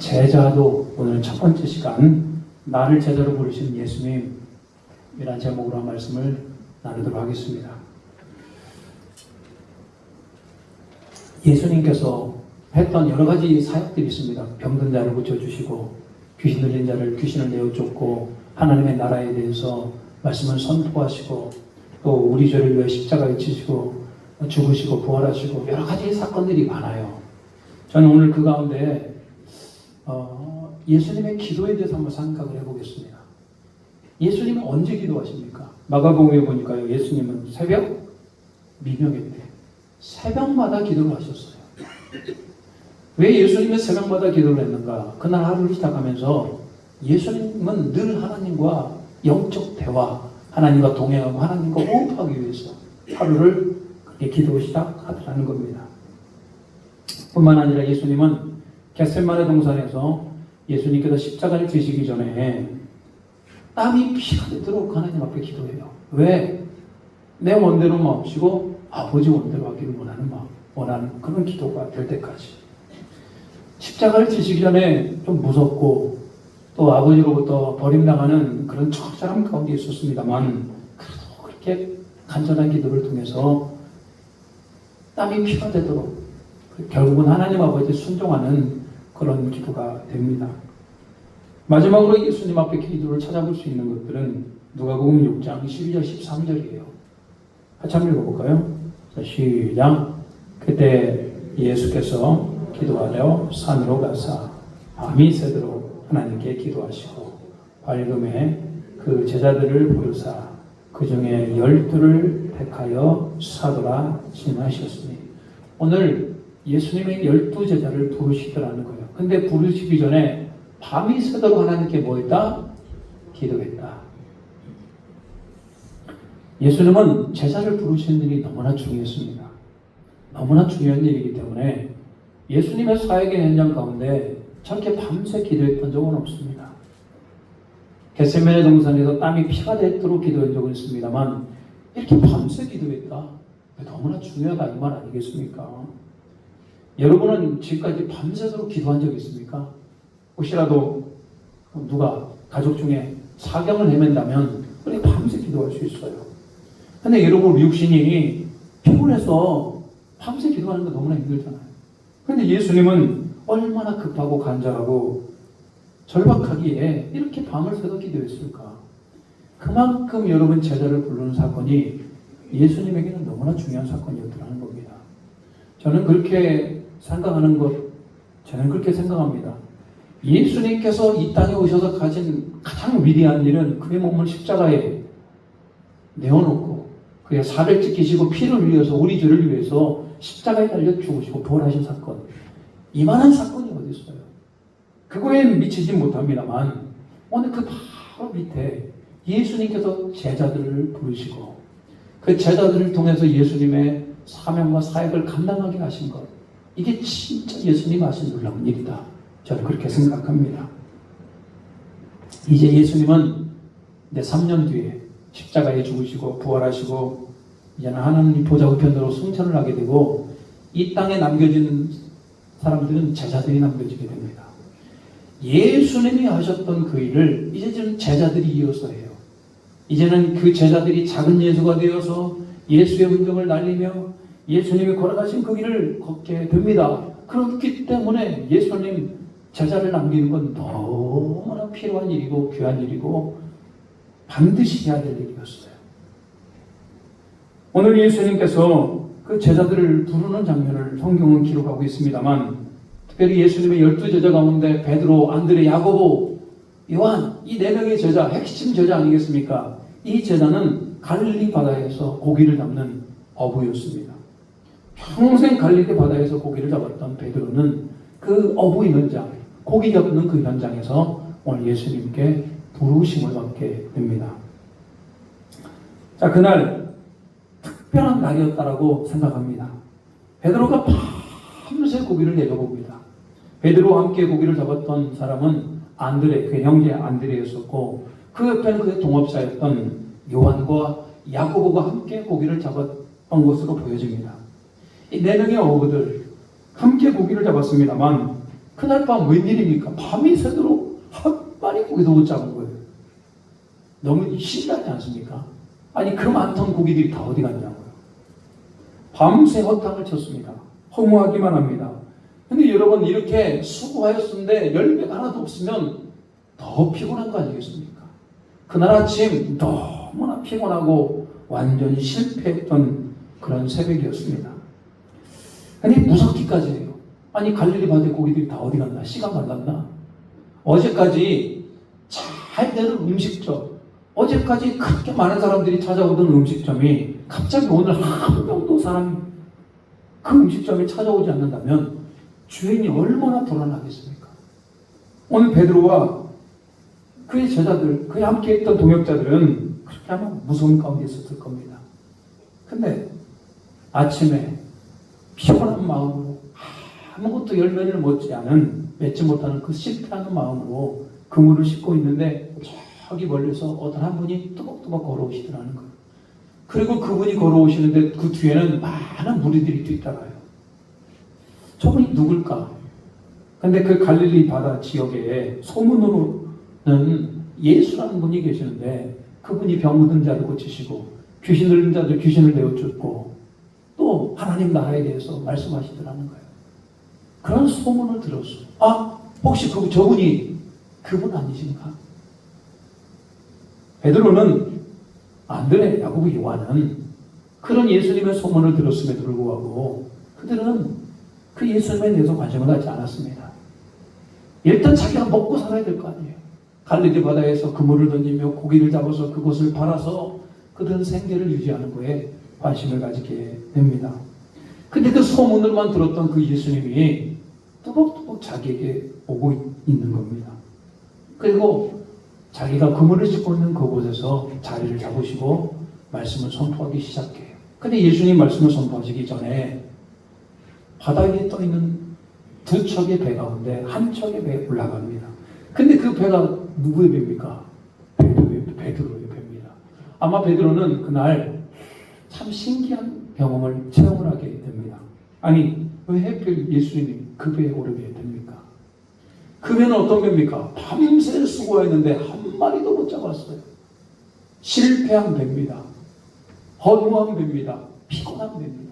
제자도 오늘 첫 번째 시간 나를 제자로 부르신 예수님이란 제목으로 한 말씀을 나누도록 하겠습니다. 예수님께서 했던 여러 가지 사역들이 있습니다. 병든 자를 고쳐주시고 귀신 들린 자를 귀신을 내어쫓고 하나님의 나라에 대해서 말씀을 선포하시고 또 우리 죄를 위해 십자가에 지시고 죽으시고 부활하시고 여러 가지 사건들이 많아요. 저는 오늘 그 가운데 예수님의 기도에 대해서 한번 생각을 해보겠습니다. 예수님은 언제 기도하십니까? 마가복음에 보니까요, 예수님은 새벽, 미명의 때 새벽마다 기도를 하셨어요. 왜 예수님은 새벽마다 기도를 했는가? 그날 하루를 시작하면서 예수님은 늘 하나님과 영적 대화, 하나님과 동행하고 하나님과 호흡하기 위해서 하루를 그렇게 기도 시작하더라는 겁니다. 뿐만 아니라 예수님은 겟세마네 동산에서 예수님께서 십자가를 지시기 전에 땀이 피가 되도록 하나님 앞에 기도해요. 왜? 내 원대로 마옵시고 아버지 원대로 하기를 원하는 그런 기도가 될 때까지. 십자가를 지시기 전에 좀 무섭고 또 아버지로부터 버림당하는 그런 처절함 가운데 있었습니다만 그래도 그렇게 간절한 기도를 통해서 땀이 피가 되도록 결국은 하나님 아버지 순종하는 그런 기도가 됩니다. 마지막으로 예수님 앞에 기도를 찾아볼 수 있는 것들은 누가복음 6장 12절 13절이에요. 같이 한번 읽어볼까요? 자, 시작. 그때 예수께서 기도하려 산으로 가사 밤이 새도록 하나님께 기도하시고 밝음에 그 제자들을 부르사 그 중에 12를 택하여 사도라 칭하셨으니 오늘 예수님의 12제자를 부르시더라는 거예요. 근데 부르시기 전에 밤이 새도록 하나님께 뭐 했다? 기도했다. 예수님은 제자를 부르시는 일이 너무나 중요했습니다. 너무나 중요한 일이기 때문에 예수님의 사역의 현장 가운데 저렇게 밤새 기도했던 적은 없습니다. 겟세마네 동산에서 땀이 피가 되도록 기도한 적은 있습니다만 이렇게 밤새 기도했다? 너무나 중요하다 이 말 아니겠습니까? 여러분은 지금까지 밤새도록 기도한 적 있습니까? 혹시라도 누가 가족 중에 사경을 헤맨다면 그래 밤새 기도할 수 있어요. 근데 여러분 육신이 피곤해서 밤새 기도하는 거 너무나 힘들잖아요. 근데 예수님은 얼마나 급하고 간절하고 절박하기에 이렇게 밤을 새도 기도했을까? 그만큼 여러분 제자를 부르는 사건이 예수님에게는 너무나 중요한 사건이었더라는 겁니다. 저는 그렇게 생각합니다. 예수님께서 이 땅에 오셔서 가진 가장 위대한 일은 그의 몸을 십자가에 내어놓고 그의 살을 찢기시고 피를 흘려서 우리 죄를 위해서 십자가에 달려 죽으시고 부활하신 사건. 이만한 사건이 어디 있어요? 그거에 미치지 못합니다만 오늘 그 바로 밑에 예수님께서 제자들을 부르시고 그 제자들을 통해서 예수님의 사명과 사역을 감당하게 하신 것. 이게 진짜 예수님 하신 놀라운 일이다. 저는 그렇게 생각합니다. 이제 예수님은 3년 뒤에 십자가에 죽으시고 부활하시고 이제는 하나님 보좌 우편으로 승천을 하게 되고 이 땅에 남겨진 사람들은 제자들이 남겨지게 됩니다. 예수님이 하셨던 그 일을 이제는 제자들이 이어서 해요. 이제는 그 제자들이 작은 예수가 되어서 예수의 흔적을 날리며 예수님이 걸어가신 그 길을 걷게 됩니다. 그렇기 때문에 예수님 제자를 남기는 건 너무나 필요한 일이고 귀한 일이고 반드시 해야 될 일이었어요. 오늘 예수님께서 그 제자들을 부르는 장면을 성경은 기록하고 있습니다만 특별히 예수님의 12제자 가운데 베드로, 안드레, 야고보, 요한 이 4명의 제자, 핵심 제자 아니겠습니까? 이 제자는 갈릴리 바다에서 고기를 잡는 어부였습니다. 평생 갈릴리 바다에서 고기를 잡았던 베드로는 그 어부 현장, 고기 잡는 그 현장에서 오늘 예수님께 부르심을 받게 됩니다. 자, 그날 특별한 날이었다라고 생각합니다. 베드로가 밤새 고기를 내려봅니다. 베드로와 함께 고기를 잡았던 사람은 안드레, 그의 형제 안드레였었고 그 옆에는 그의 동업자였던 요한과 야고보가 함께 고기를 잡았던 것으로 보여집니다. 이 4명의 어부들 함께 고기를 잡았습니다만 그날 밤 웬일입니까? 밤이 새도록 한 마리 고기도 못 잡은 거예요. 너무 신기하지 않습니까? 아니 그 많던 고기들이 다 어디 갔냐고요. 밤새 허탕을 쳤습니다. 허무하기만 합니다. 근데 여러분 이렇게 수고하였는데 열매가 하나도 없으면 더 피곤한 거 아니겠습니까? 그날 아침 너무나 피곤하고 완전히 실패했던 그런 새벽이었습니다. 근데 무섭기까지 해요. 아니 갈릴리 바다에 고기들이 다 어디 갔나? 시간 갈랐나? 어제까지 잘 되는 음식점, 어제까지 그렇게 많은 사람들이 찾아오던 음식점이 갑자기 오늘 한 명도 사람이 그 음식점에 찾아오지 않는다면 주인이 얼마나 불안하겠습니까? 오늘 베드로와 그의 제자들, 그의 함께 있던 동역자들은 그렇게 아마 무서운 가운데 있었을 겁니다. 근데 아침에 피곤한 마음으로 아무것도 열매를 맺지 못하는 그 실패하는 마음으로 그물을 싣고 있는데 저기 멀리서 어떤 한 분이 뚜벅뚜벅 걸어오시더라는 거예요. 그리고 그분이 걸어오시는데 그 뒤에는 많은 무리들이 뒤따라요. 저분이 누굴까? 근데 그 갈릴리 바다 지역에 소문으로는 예수라는 분이 계시는데 그분이 병 묻은 자를 고치시고 귀신 들린 자들 귀신을 내어쫓고 또 하나님 나라에 대해서 말씀하시더라는 거예요. 그런 소문을 들었어. 아, 혹시 저분이 그분 아니신가? 베드로는 안드레, 야고보, 요한은 그런 예수님의 소문을 들었음에도 불구하고 그들은 그 예수님에 대해서 관심을 갖지 않았습니다. 일단 자기가 먹고 살아야 될 거 아니에요. 갈릴리 바다에서 그물을 던지며 고기를 잡아서 그것을 팔아서 그들은 생계를 유지하는 거에 관심을 가지게 됩니다. 근데 그 소문을만 들었던 그 예수님이 뚜벅뚜벅 자기에게 오고 있는 겁니다. 그리고 자기가 그물을 싣고 있는 그곳에서 자리를 잡으시고 말씀을 선포하기 시작해요. 근데 예수님 말씀을 선포하시기 전에 바다 위에 떠 있는 두 척의 배 가운데 한 척의 배에 올라갑니다. 근데 그 배가 누구의 배입니까? 베드로의 배입니다. 아마 베드로는 그날 참 신기한 경험을 체험을 하게 됩니다. 아니 왜 하필 예수님이 그 배에 오르게 됩니까? 그 배는 어떤 배입니까? 밤새 수고했는데 한 마리도 못 잡았어요. 실패한 배입니다. 허무한 배입니다. 피곤한 배입니다.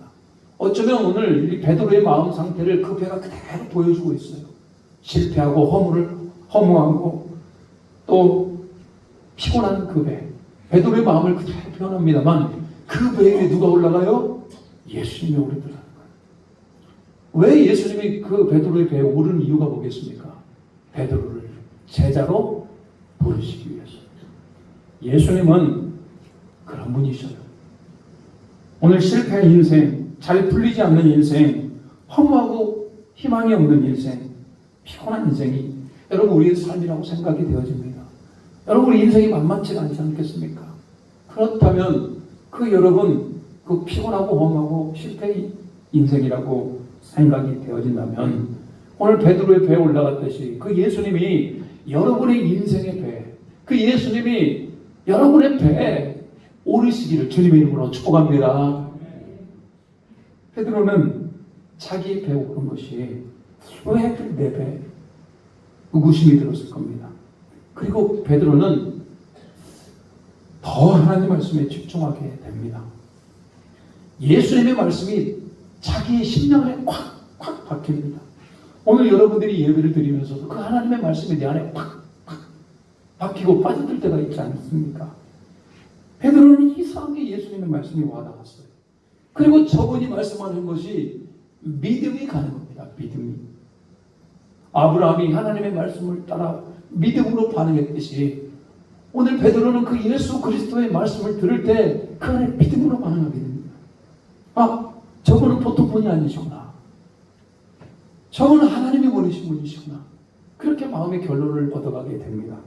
어쩌면 오늘 이 베드로의 마음 상태를 그 배가 그대로 보여주고 있어요. 실패하고 허무하고 또 피곤한 그 배. 베드로의 마음을 그대로 표현합니다만 그 배에 누가 올라가요? 예수님이 오르더라는 거예요. 왜 예수님이 그 베드로의 배에 오른 이유가 뭐겠습니까? 베드로를 제자로 부르시기 위해서. 예수님은 그런 분이셔요. 오늘 실패한 인생, 잘 풀리지 않는 인생, 허무하고 희망이 없는 인생, 피곤한 인생이 여러분 우리의 삶이라고 생각이 되어집니다. 여러분 우리 인생이 만만치가 않지 않겠습니까? 그렇다면 그 여러분 그 피곤하고 허무하고 실패의 인생이라고 생각이 되어진다면 오늘 베드로의 배에 올라갔듯이 그 예수님이 여러분의 인생의 배, 그 예수님이 여러분의 배에 오르시기를 주님의 이름으로 축복합니다. 베드로는 자기 배에 오른 것이 왜 하필 내 배에 의구심이 들었을 겁니다. 그리고 베드로는 더 하나님 말씀에 집중하게 됩니다. 예수님의 말씀이 자기의 심령에 콱콱 박힙니다. 오늘 여러분들이 예배를 드리면서도 그 하나님의 말씀이 내 안에 콱콱 박히고 빠져들 때가 있지 않습니까? 베드로는 이상하게 예수님의 말씀이 와닿았어요. 그리고 저분이 말씀하는 것이 믿음이 가는 겁니다. 믿음이. 아브라함이 하나님의 말씀을 따라 믿음으로 반응했듯이 오늘 베드로는 그 예수 그리스도의 말씀을 들을 때 그 안에 믿음으로 반응하게 됩니다. 아, 저분은 보통 분이 아니시구나. 저분은 하나님이 보내신 분이시구나. 그렇게 마음의 결론을 얻어가게 됩니다.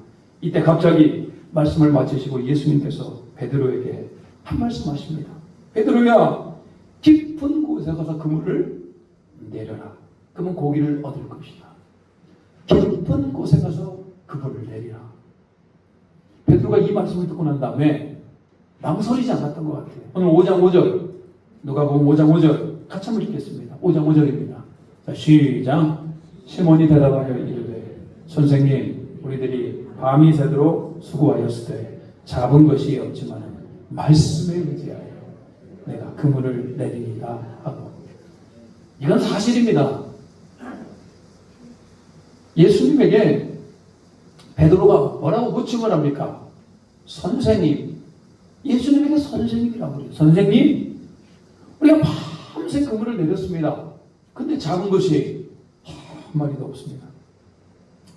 이때 갑자기 말씀을 마치시고 예수님께서 베드로에게 한 말씀 하십니다. 베드로야, 깊은 곳에 가서 그물을 내려라. 그러면 고기를 얻을 것이다. 깊은 곳에 가서 그물을 내리라. 베드로가 이 말씀을 듣고 난 다음에 망설이지 않았던 것 같아요. 오늘 5장 5절 누가복음 5장 5절 같이 한번 읽겠습니다. 5장 5절입니다. 자, 시작. 시몬이 대답하여 이르되 선생님 우리들이 밤이 새도록 수고하였으되 잡은 것이 없지만 말씀에 의지하여 내가 그물을 내리리라 하고. 이건 사실입니다. 예수님에게 베드로가 뭐라고 호칭을 합니까? 선생님. 예수님에게 선생님이라고 그래요. 선생님, 우리가 밤새 그물을 내렸습니다. 근데 잡은 것이 한 마리도 없습니다.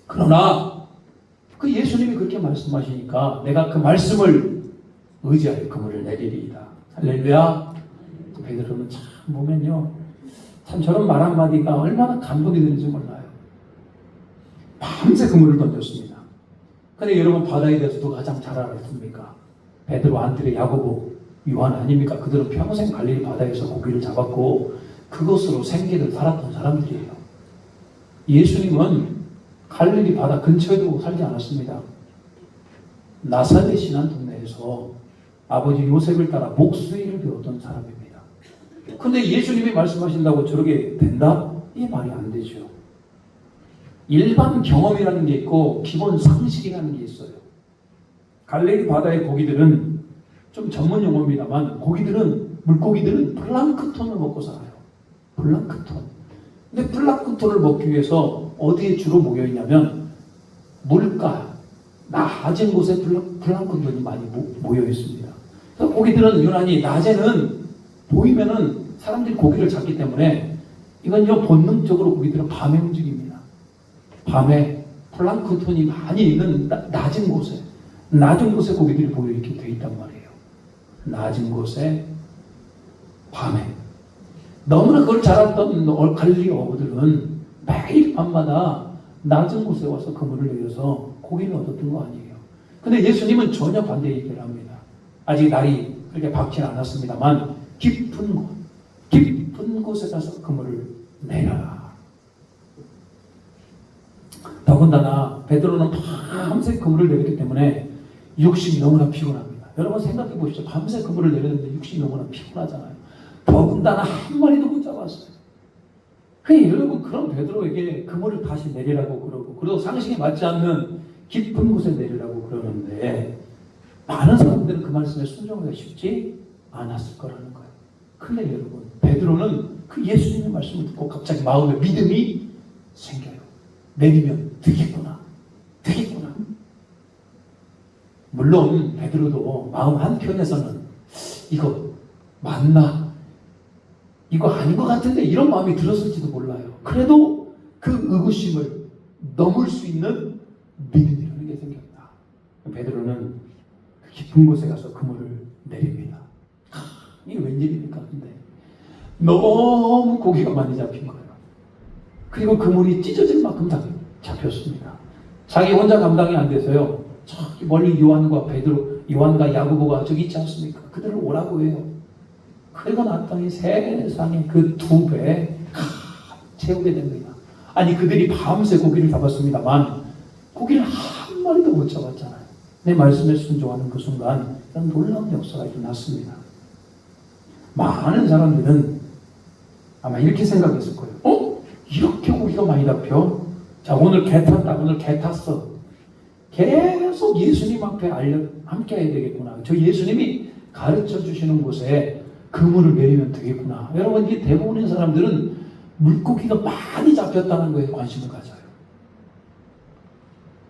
그러나 그 예수님이 그렇게 말씀하시니까 내가 그 말씀을 의지하여 그물을 내리리이다. 할렐루야. 베드로는 참 보면요, 참 저런 말 한마디가 얼마나 감동이 되는지 몰라요. 밤새 그물을 던졌습니다. 근데 여러분, 바다에 대해서 누가 가장 잘 알았습니까? 베드로, 안드레, 야고보, 요한 아닙니까? 그들은 평생 갈릴리 바다에서 고기를 잡았고 그것으로 생계를 살았던 사람들이에요. 예수님은 갈릴리 바다 근처에도 살지 않았습니다. 나사렛이라는 동네에서 아버지 요셉을 따라 목수일을 배웠던 사람입니다. 근데 예수님이 말씀하신다고 저렇게 된다? 이게 말이 안 되죠. 일반 경험이라는 게 있고 기본 상식이라는 게 있어요. 갈릴리 바다의 고기들은 좀 전문 용어입니다만 물고기들은 플랑크톤을 먹고 살아요. 플랑크톤. 근데 플랑크톤을 먹기 위해서 어디에 주로 모여있냐면 물가, 낮은 곳에 플랑크톤이 많이 모여 있습니다. 그래서 고기들은 유난히 낮에는 보이면은 사람들이 고기를 잡기 때문에 이건요, 본능적으로 고기들은 밤에 움직입니다. 밤에 플랑크톤이 많이 있는 낮은 곳에 고기들이 모여 있게 돼 있단 말이에요. 낮은 곳에 밤에. 너무나 그걸 잘 알았던 갈릴리 어부들은 매일 밤마다 낮은 곳에 와서 그물을 내려서 고기를 얻었던 거 아니에요. 근데 예수님은 전혀 반대 얘기를 합니다. 아직 날이 그렇게 밝지는 않았습니다만 깊은 곳에 가서 그물을 내려라. 더군다나 베드로는 밤새 그물을 내렸기 때문에 육신이 너무나 피곤합니다. 여러분 생각해 보십시오. 밤새 그물을 내렸는데 육신이 너무나 피곤하잖아요. 더군다나 한 마리도 못 잡았어요. 그러니까 여러분, 그런 베드로에게 그물을 다시 내리라고 그러고, 그리고 상식에 맞지 않는 깊은 곳에 내리라고 그러는데 많은 사람들은 그 말씀에 순종하기가 쉽지 않았을 거라는 거예요. 근데 여러분, 베드로는 그 예수님의 말씀을 듣고 갑자기 마음에 믿음이 생겨요. 내리면 되겠구나. 물론 베드로도 마음 한켠에서는 이거 맞나? 이거 아닌 것 같은데 이런 마음이 들었을지도 몰라요. 그래도 그 의구심을 넘을 수 있는 믿음이라는 게 생겼다. 베드로는 그 깊은 곳에 가서 그물을 내립니다. 이게 웬일입니까? 근데 너무 고기가 많이 잡힌 거예요. 그리고 그물이 찢어질 만큼 잡혔습니다. 자기 혼자 감당이 안 돼서요, 저기 멀리 요한과 야고보가 저기 있지 않습니까? 그들을 오라고 해요. 그리고 났더니 세상에 그 2배 채우게 됩니다. 아니, 그들이 밤새 고기를 잡았습니다만 고기를 한 마리도 못 잡았잖아요. 내 말씀에 순종하는 그 순간 그런 놀라운 역사가 일어났습니다. 많은 사람들은 아마 이렇게 생각했을 거예요. 이렇게 고기가 많이 잡혀? 자, 오늘 개 탔어. 계속 예수님 앞에 함께 해야 되겠구나. 저 예수님이 가르쳐 주시는 곳에 그물을 내리면 되겠구나. 여러분, 이게 대부분의 사람들은 물고기가 많이 잡혔다는 거에 관심을 가져요.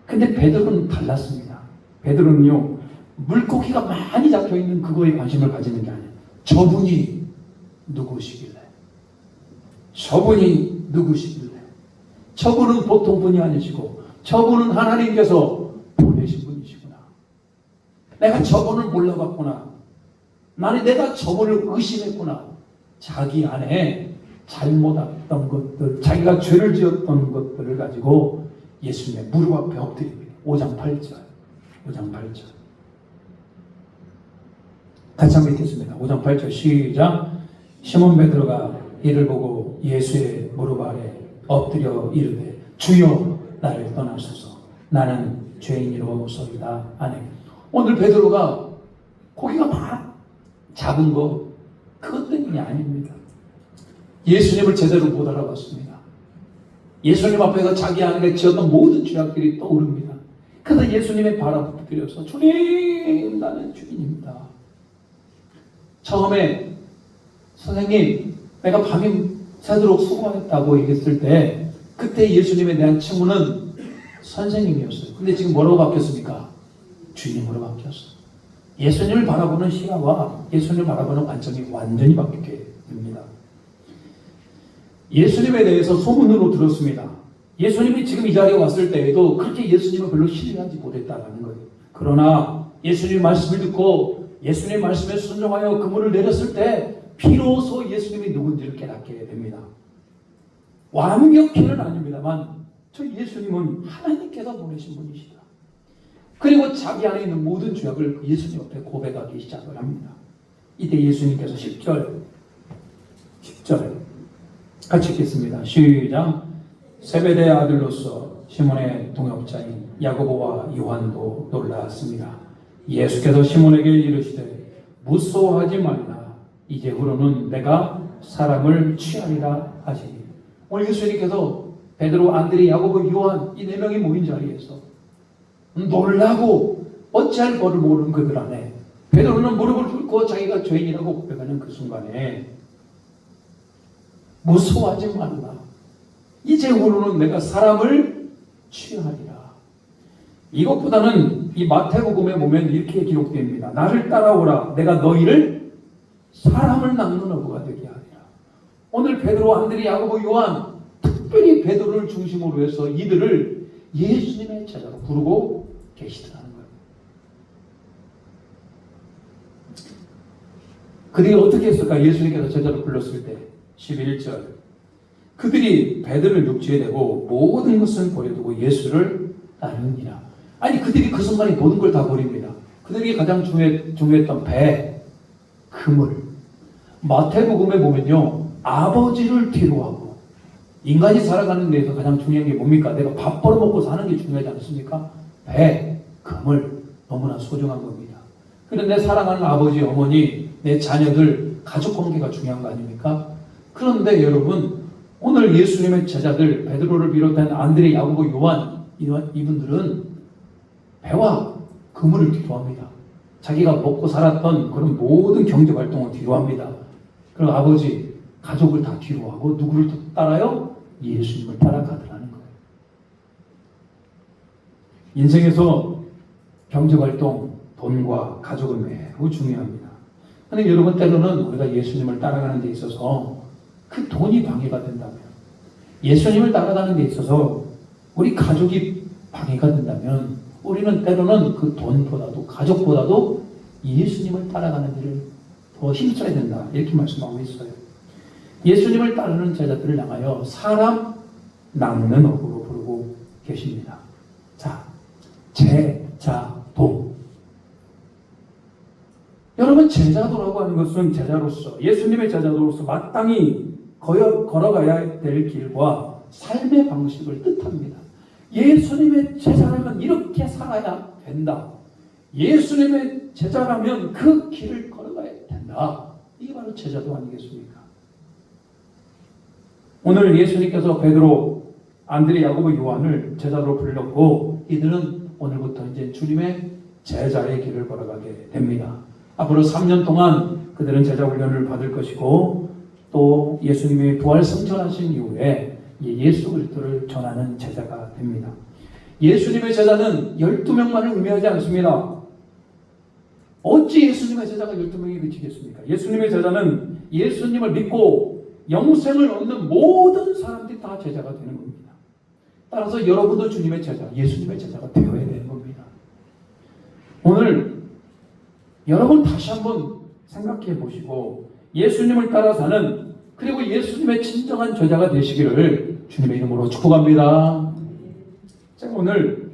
근데 베드로는 달랐습니다. 베드로는요, 물고기가 많이 잡혀있는 그거에 관심을 가지는 게 아니에요. 저분이 누구시길래? 저분은 보통 분이 아니시고 저분은 하나님께서 보내신 분이시구나. 내가 저분을 몰라봤구나. 내가 저분을 의심했구나. 자기 안에 잘못했던 것들, 자기가 죄를 지었던 것들을 가지고 예수님의 무릎 앞에 엎드립니다. 5장 8절. 같이 한번 읽겠습니다. 5장 8절 시작. 시몬 베드로가 이를 보고 예수의 무릎 아래 엎드려 이르되 주여 나를 떠나소서 나는 죄인이로소이다 하네. 오늘 베드로가 고기가 막 잡은 거 그것 때문이 아닙니다. 예수님을 제대로 못 알아봤습니다. 예수님 앞에서 자기 안에 지었던 모든 죄악들이 떠오릅니다. 그래서 예수님의 발 앞에 엎드려서 주님, 나는 주인입니다. 처음에 선생님, 내가 밤이 새도록 수고했다고 얘기했을 때 그때 예수님에 대한 칭호는 선생님이었어요. 근데 지금 뭐라고 바뀌었습니까? 주님으로 바뀌었어요. 예수님을 바라보는 시야와 예수님을 바라보는 관점이 완전히 바뀌게 됩니다. 예수님에 대해서 소문으로 들었습니다. 예수님이 지금 이 자리에 왔을 때에도 그렇게 예수님을 별로 신뢰하지 못했다는 거예요. 그러나 예수님 말씀을 듣고 예수님 말씀에 순종하여 그물을 내렸을 때 비로소 예수님이 누군지를 깨닫게 됩니다. 완벽히는 아닙니다만 저 예수님은 하나님께서 보내신 분이시다. 그리고 자기 안에 있는 모든 죄악을 예수님 앞에 고백하기 시작을 합니다. 이때 예수님께서 10절 같이 읽겠습니다. 시작. 세베대의 아들로서 시몬의 동역자인 야고보와 요한도 놀랐습니다. 예수께서 시몬에게 이르시되 무서워하지 말라. 이제후로는 내가 사람을 취하리라 하시니. 오늘 예수님께서 베드로, 안드레, 야고보, 요한 이 네 명이 모인 자리에서 놀라고 어찌할 거를 모르는 그들 안에 베드로는 무릎을 꿇고 자기가 죄인이라고 고백하는 그 순간에 무서워하지 말라. 이제후로는 내가 사람을 취하리라. 이것보다는 이 마태복음에 보면 이렇게 기록됩니다. 나를 따라오라. 내가 너희를 사람을 낚는 어부가 되게 하리라. 오늘 베드로, 안드레, 야고보, 요한 특별히 베드로를 중심으로 해서 이들을 예수님의 제자로 부르고 계시더라는 거예요. 그들이 어떻게 했을까? 예수님께서 제자로 불렀을 때 11절 그들이 배들을 육지에 대고 모든 것을 버려두고 예수를 따르니라. 아니 그들이 그 순간에 모든 걸 다 버립니다. 그들이 가장 중요했던 배, 그물. 마태복음에 보면요 아버지를 뒤로하고 인간이 살아가는 데에서 가장 중요한 게 뭡니까? 내가 밥 벌어먹고 사는 게 중요하지 않습니까? 배, 그물 너무나 소중한 겁니다. 그런데 사랑하는 아버지, 어머니, 내 자녀들, 가족관계가 중요한 거 아닙니까? 그런데 여러분 오늘 예수님의 제자들 베드로를 비롯한 안드레, 야고보, 요한 이분들은 배와 그물을 뒤로합니다. 자기가 먹고 살았던 그런 모든 경제활동을 뒤로합니다. 그리고 아버지, 가족을 다 뒤로하고 누구를 따라요? 예수님을 따라가더라는 거예요. 인생에서 경제활동, 돈과 가족은 매우 중요합니다. 그런데 여러분 때로는 우리가 예수님을 따라가는 데 있어서 그 돈이 방해가 된다면, 예수님을 따라가는 데 있어서 우리 가족이 방해가 된다면 우리는 때로는 그 돈보다도 가족보다도 예수님을 따라가는 일을 더 힘써야 된다. 이렇게 말씀하고 있어요. 예수님을 따르는 제자들을 향하여 사람 낚는 어부로 부르고 계십니다. 자, 제자도. 여러분 제자도라고 하는 것은 제자로서 예수님의 제자도로서 마땅히 걸어가야 될 길과 삶의 방식을 뜻합니다. 예수님의 제자라면 이렇게 살아야 된다. 예수님의 제자라면 그 길을 걸어가야 된다. 이게 바로 제자도 아니겠습니까? 오늘 예수님께서 베드로, 안드레, 야고보, 요한을 제자로 불렀고 이들은 오늘부터 이제 주님의 제자의 길을 걸어가게 됩니다. 앞으로 3년 동안 그들은 제자 훈련을 받을 것이고 또 예수님이 부활 승천하신 이후에 예수 그리스도를 전하는 제자가 됩니다. 예수님의 제자는 12명만을 의미하지 않습니다. 어찌 예수님의 제자가 12명이 그치겠습니까? 예수님의 제자는 예수님을 믿고 영생을 얻는 모든 사람들이 다 제자가 되는 겁니다. 따라서 여러분도 주님의 제자, 예수님의 제자가 되어야 되는 겁니다. 오늘 여러분 다시 한번 생각해 보시고 예수님을 따라 사는 그리고 예수님의 진정한 제자가 되시기를 주님의 이름으로 축복합니다. 제가 오늘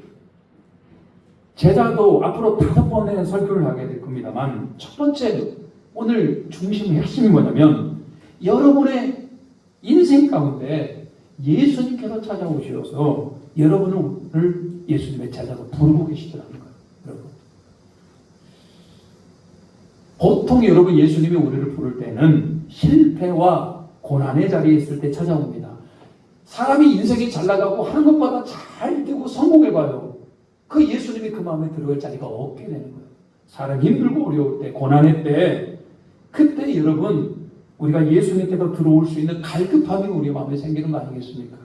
제자도 앞으로 5번의 설교를 하게 될 겁니다만 첫 번째 오늘 중심의 핵심이 뭐냐면 여러분의 인생 가운데 예수님께서 찾아오셔서 여러분을 예수님의 제자로 부르고 계시더라는 거예요. 여러분. 보통 여러분 예수님이 우리를 부를 때는 실패와 고난의 자리에 있을 때 찾아옵니다. 사람이 인생이 잘 나가고 하는 것보다 잘 되고 성공해봐요. 그 예수님이 그 마음에 들어갈 자리가 없게 되는 거예요. 사람이 힘들고 어려울 때, 고난의 때, 그때 여러분 우리가 예수님께서 들어올 수 있는 갈급함이 우리 마음에 생기는 거 아니겠습니까?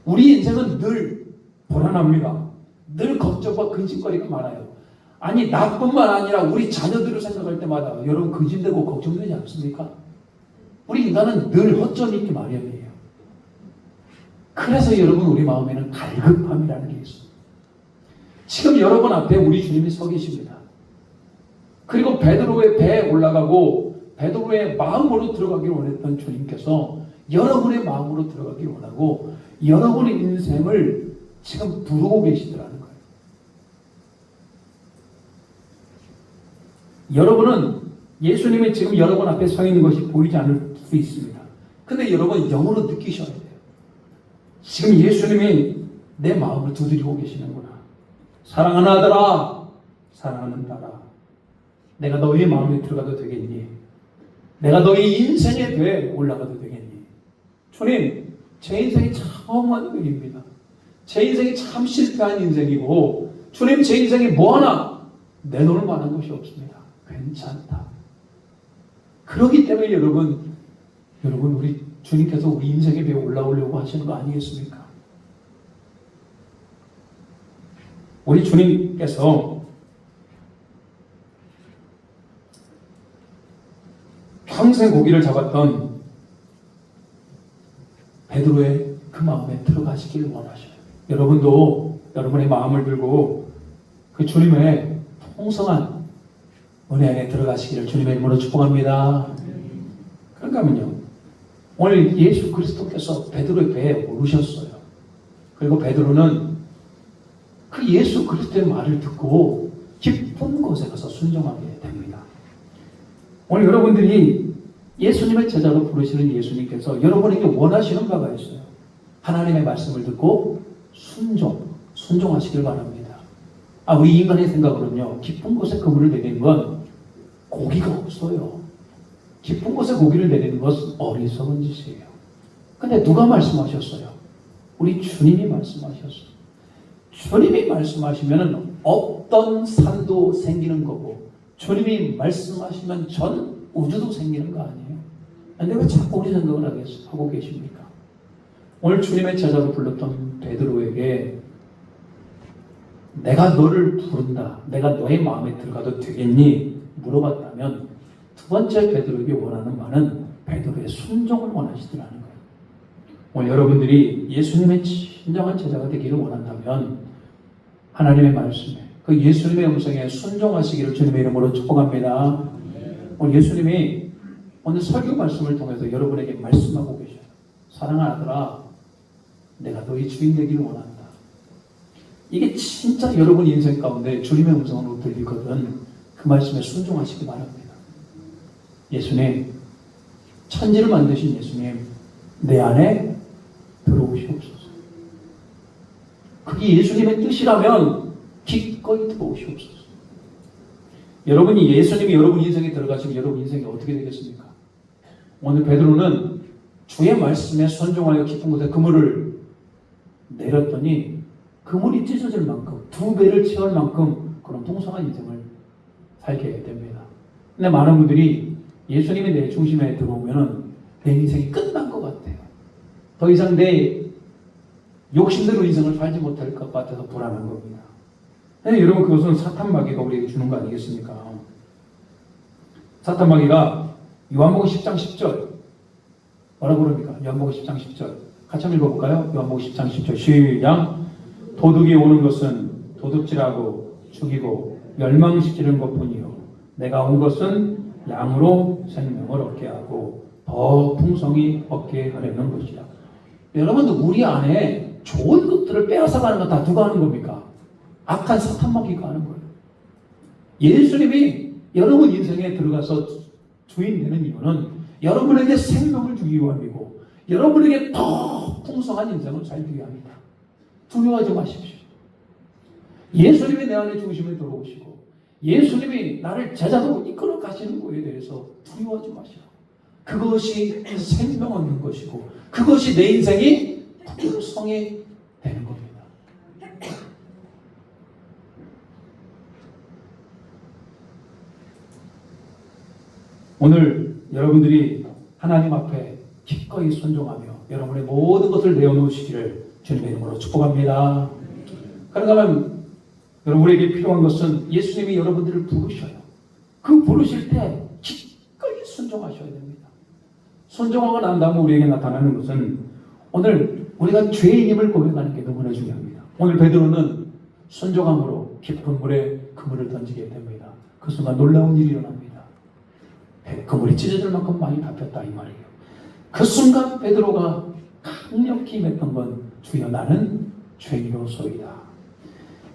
우리 인생은 늘 불안합니다. 늘 걱정과 근심거리가 많아요. 아니 나뿐만 아니라 우리 자녀들을 생각할 때마다 여러분 근심되고 걱정되지 않습니까? 우리 인간은 늘 허점이 있기 마련이에요. 그래서 여러분 우리 마음에는 갈급함이라는 게 있어요. 지금 여러분 앞에 우리 주님이 서 계십니다. 그리고 베드로의 배에 올라가고 베드로의 마음으로 들어가기를 원했던 주님께서 여러분의 마음으로 들어가기를 원하고 여러분의 인생을 지금 부르고 계시더라는 거예요. 여러분은 예수님이 지금 여러분 앞에 서 있는 것이 보이지 않을 수 있습니다. 근데 여러분 영으로 느끼셔야 돼요. 지금 예수님이 내 마음을 두드리고 계시는구나. 사랑하는 아들아, 사랑하는 딸아, 내가 너희의 마음에 들어가도 되겠니? 내가 너희 인생의 배에 올라가도 되겠니? 주님, 제 인생이 참 험한 일입니다. 제 인생이 참 실패한 인생이고 주님 제 인생에 뭐 하나 내놓을 만한 것이 없습니다. 괜찮다. 그렇기 때문에 여러분 우리 주님께서 우리 인생에 배에 올라오려고 하시는 거 아니겠습니까? 우리 주님께서 평생 고기를 잡았던 베드로의 그 마음에 들어가시길 원하셔요. 여러분도 여러분의 마음을 들고 그 주님의 풍성한 은혜 안에 들어가시기를 주님의 이름으로 축복합니다. 그런가 하면요, 오늘 예수 그리스도께서 베드로의 배에 오르셨어요. 그리고 베드로는 그 예수 그리스도의 말을 듣고 깊은 곳에 가서 순종하게 됩니다. 오늘 여러분들이 예수님의 제자로 부르시는 예수님께서 여러분에게 원하시는 바가 있어요. 하나님의 말씀을 듣고 순종하시길 바랍니다. 우리 인간의 생각으로는요, 깊은 곳에 그물을 내리는 건 고기가 없어요. 깊은 곳에 고기를 내리는 것은 어리석은 짓이에요. 근데 누가 말씀하셨어요? 우리 주님이 말씀하셨어요. 주님이 말씀하시면 없던 산도 생기는 거고 주님이 말씀하시면 전 우주도 생기는 거 아니에요? 근데 왜 자꾸 우리 생각을 하고 계십니까? 오늘 주님의 제자로 불렀던 베드로에게 내가 너를 부른다, 내가 너의 마음에 들어가도 되겠니? 물어봤다면 두 번째 베드로에게 원하는 말은 베드로의 순종을 원하시더라는 거예요. 오늘 여러분들이 예수님의 진정한 제자가 되기를 원한다면 하나님의 말씀에 그 예수님의 음성에 순종하시기를 주님의 이름으로 축복합니다. 오늘 예수님이 오늘 설교 말씀을 통해서 여러분에게 말씀하고 계셔요. 사랑하는 아들아, 내가 너희 주인 되기를 원한다. 이게 진짜 여러분 인생 가운데 주님의 음성으로 들리거든 그 말씀에 순종하시기 바랍니다. 예수님, 천지를 만드신 예수님, 내 안에 들어오시옵소서. 그게 예수님의 뜻이라면 기꺼이 들어오시옵소서. 여러분이 예수님이 여러분 인생에 들어가시면 여러분 인생이 어떻게 되겠습니까? 오늘 베드로는 주의 말씀에 순종하여 깊은 곳에 그물을 내렸더니 그물이 찢어질 만큼 두 배를 채울 만큼 그런 풍성한 인생을 살게 됩니다. 근데 많은 분들이 예수님이 내 중심에 들어오면은 내 인생이 끝난 것 같아요. 더 이상 내 욕심대로 인생을 살지 못할 것 같아서 불안한 겁니다. 네, 여러분 그것은 사탄 마귀가 우리에게 주는 거 아니겠습니까? 사탄 마귀가 요한복음 10장 10절 뭐라고 그럽니까? 요한복음 10장 10절 같이 한번 읽어볼까요? 요한복음 10장 10절 시작. 도둑이 오는 것은 도둑질하고 죽이고 멸망시키는 것뿐이요 내가 온 것은 양으로 생명을 얻게 하고 더 풍성히 얻게 하려는 것이다. 여러분들 우리 안에 좋은 것들을 빼앗아가는 건 다 누가 하는 겁니까? 악한 사탄 마귀가 하는 거예요. 예수님이 여러분 인생에 들어가서 주인 되는 이유는 여러분에게 생명을 주기 위함이고 여러분에게 더 풍성한 인생을 살기 위함이다. 두려워하지 마십시오. 예수님이 내 안에 중심에 들어오시고 예수님이 나를 제자로 이끌어 가시는 거에 대해서 두려워하지 마시라. 그것이 생명 얻는 것이고 그것이 내 인생이 풍성이 되는 겁니다. 오늘 여러분들이 하나님 앞에 기꺼이 순종하며 여러분의 모든 것을 내어놓으시기를 주님의 이름으로 축복합니다. 그러면 여러분에게 필요한 것은 예수님이 여러분들을 부르셔요. 그 부르실 때 기꺼이 순종하셔야 됩니다. 순종하고 난 다음에 우리에게 나타나는 것은 오늘 우리가 죄인임을 고백하는 게 너무나 중요합니다. 오늘 베드로는 순종함으로 깊은 물에 그물을 던지게 됩니다. 그 순간 놀라운 일이 일어납니다. 그물이 찢어질 만큼 많이 잡혔다 이 말이에요. 그 순간 베드로가 강력히 임했던 건 주여 나는 죄인이로소이다.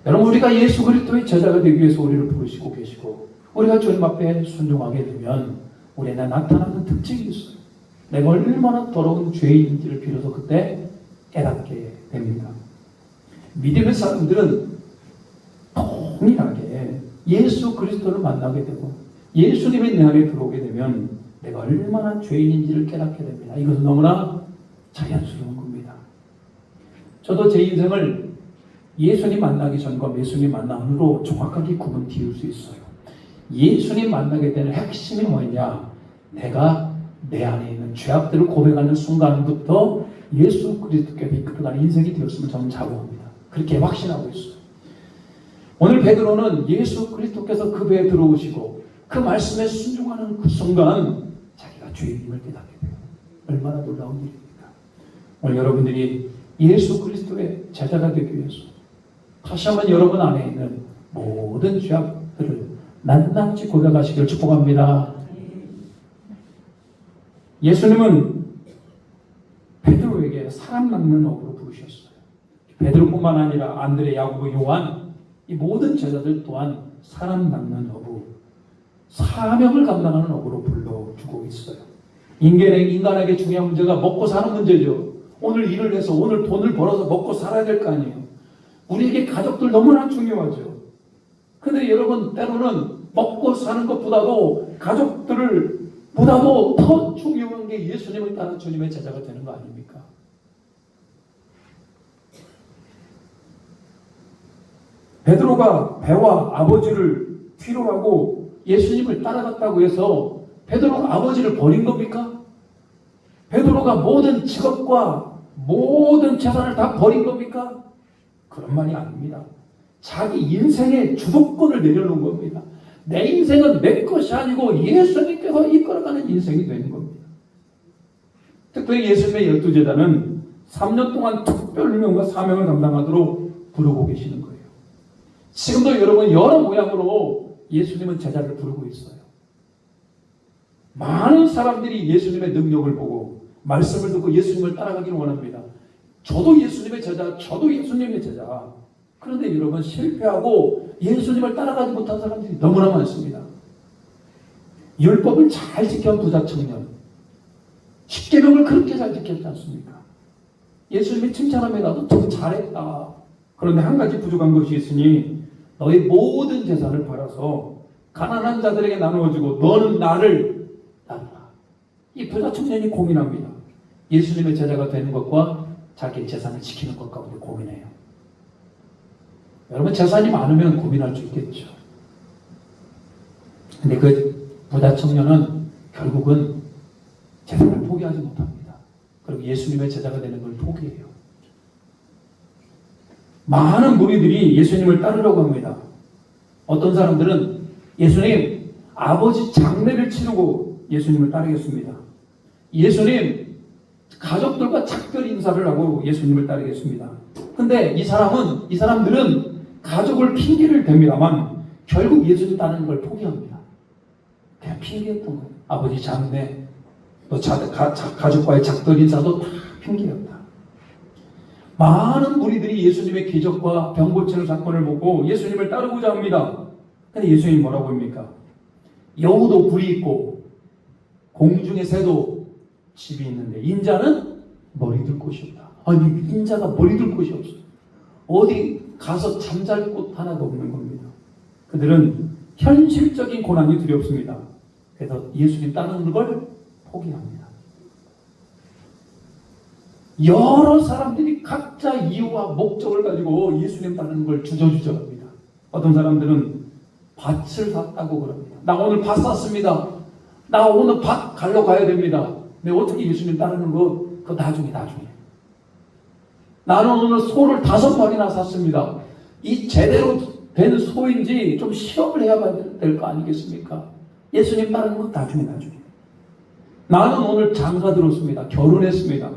여러분 우리가 예수 그리스도의 제자가 되기 위해서 우리를 부르시고 계시고 우리가 주님 앞에 순종하게 되면 우리에게 나타나는 특징이 있어요. 내가 얼마나 더러운 죄인인지를 비로소 그때 깨닫게 됩니다. 믿음의 사람들은 동일하게 예수 그리스도를 만나게 되고 예수님의 내 안에 들어오게 되면 내가 얼마나 죄인인지를 깨닫게 됩니다. 이것은 너무나 자연스러운 겁니다. 저도 제 인생을 예수님 만나기 전과 예수님 만난 후로 정확하게 구분 지을 수 있어요. 예수님 만나게 되는 핵심이 뭐냐? 내가 내 안에 있는 죄악들을 고백하는 순간부터 예수 그리스도께서 이끌어가는 인생이 되었으면 저는 자부합니다. 그렇게 확신하고 있어요. 오늘 베드로는 예수 그리스도께서 그 배에 들어오시고 그 말씀에 순종하는 그 순간 자기가 죄인임을 깨닫게 돼요. 얼마나 놀라운 일입니까? 오늘 여러분들이 예수 그리스도의 제자가 되기 위해서 다시 한번 여러분 안에 있는 모든 죄악들을 낱낱이 고백하시길 축복합니다. 예수님은 베드로에게 사람 낚는 업으로 부르셨어요. 베드로뿐만 아니라 안드레, 야고보, 요한 이 모든 제자들 또한 사람 낚는 업으로 사명을 감당하는 업으로 불러주고 있어요. 인간에게 중요한 문제가 먹고 사는 문제죠. 오늘 일을 해서 오늘 돈을 벌어서 먹고 살아야 될 거 아니에요. 우리에게 가족들 너무나 중요하죠. 근데 여러분 때로는 먹고 사는 것보다도 가족들을 보다도 더 중요한 게 예수님을 따른 주님의 제자가 되는 거 아닙니까? 베드로가 배와 아버지를 필요로 하고 예수님을 따라갔다고 해서 베드로가 아버지를 버린 겁니까? 베드로가 모든 직업과 모든 재산을 다 버린 겁니까? 그런 말이 아닙니다. 자기 인생의 주도권을 내려놓은 겁니다. 내 인생은 내 것이 아니고 예수님께서 이끌어가는 인생이 되는 겁니다. 특별히 예수님의 12제자는 3년 동안 특별 운명과 사명을 감당하도록 부르고 계시는 거예요. 지금도 여러분 여러 모양으로 예수님은 제자를 부르고 있어요. 많은 사람들이 예수님의 능력을 보고 말씀을 듣고 예수님을 따라가기를 원합니다. 저도 예수님의 제자, 저도 예수님의 제자. 그런데 여러분 실패하고 예수님을 따라가지 못한 사람들이 너무나 많습니다. 율법을 잘 지켜온 부자 청년, 십계명을 그렇게 잘 지켰지 않습니까? 예수님이 칭찬하며 나도 더 잘했다. 그런데 한 가지 부족한 것이 있으니 너의 모든 재산을 팔아서 가난한 자들에게 나누어주고 너는 나를 따르라. 이 부자 청년이 고민합니다. 예수님의 제자가 되는 것과 자기의 재산을 지키는 것 가운데 고민해요. 여러분 재산이 많으면 고민할 수 있겠죠. 근데 그 부자 청년은 결국은 재산을 포기하지 못합니다. 그리고 예수님의 제자가 되는 걸 포기해요. 많은 무리들이 예수님을 따르려고 합니다. 어떤 사람들은 예수님 아버지 장례를 치르고 예수님을 따르겠습니다. 예수님 가족들과 작별 인사를 하고 예수님을 따르겠습니다. 근데 이 사람들은 가족을 핑계를 댑니다만 결국 예수님 따르는 걸 포기합니다. 그냥 핑계였던 거예요. 아버지 장례, 또 가족과의 작별 인사도 다 핑계였다. 많은 무리들이 예수님의 기적과 병 고치는 사건을 보고 예수님을 따르고자 합니다. 근데 예수님이 뭐라고 합니까? 여우도 굴이 있고 공중의 새도 집이 있는데 인자는 머리 둘 곳이 없다. 아니 인자가 머리 둘 곳이 없어요. 어디 가서 잠잘 곳 하나도 없는 겁니다. 그들은 현실적인 고난이 두렵습니다. 그래서 예수님 따르는 걸 포기합니다. 여러 사람들이 각자 이유와 목적을 가지고 예수님 따르는 걸 주저주저합니다. 어떤 사람들은 밭을 샀다고 그럽니다. 나 오늘 밭 샀습니다. 나 오늘 밭 갈러 가야 됩니다. 근데 어떻게 예수님 따르는 거? 그거 나중에. 나는 오늘 소를 5마리나 샀습니다. 이 제대로 된 소인지 좀 시험을 해야 될 거 아니겠습니까? 예수님 따르는 건 나중에. 나는 오늘 장가 들었습니다. 결혼했습니다.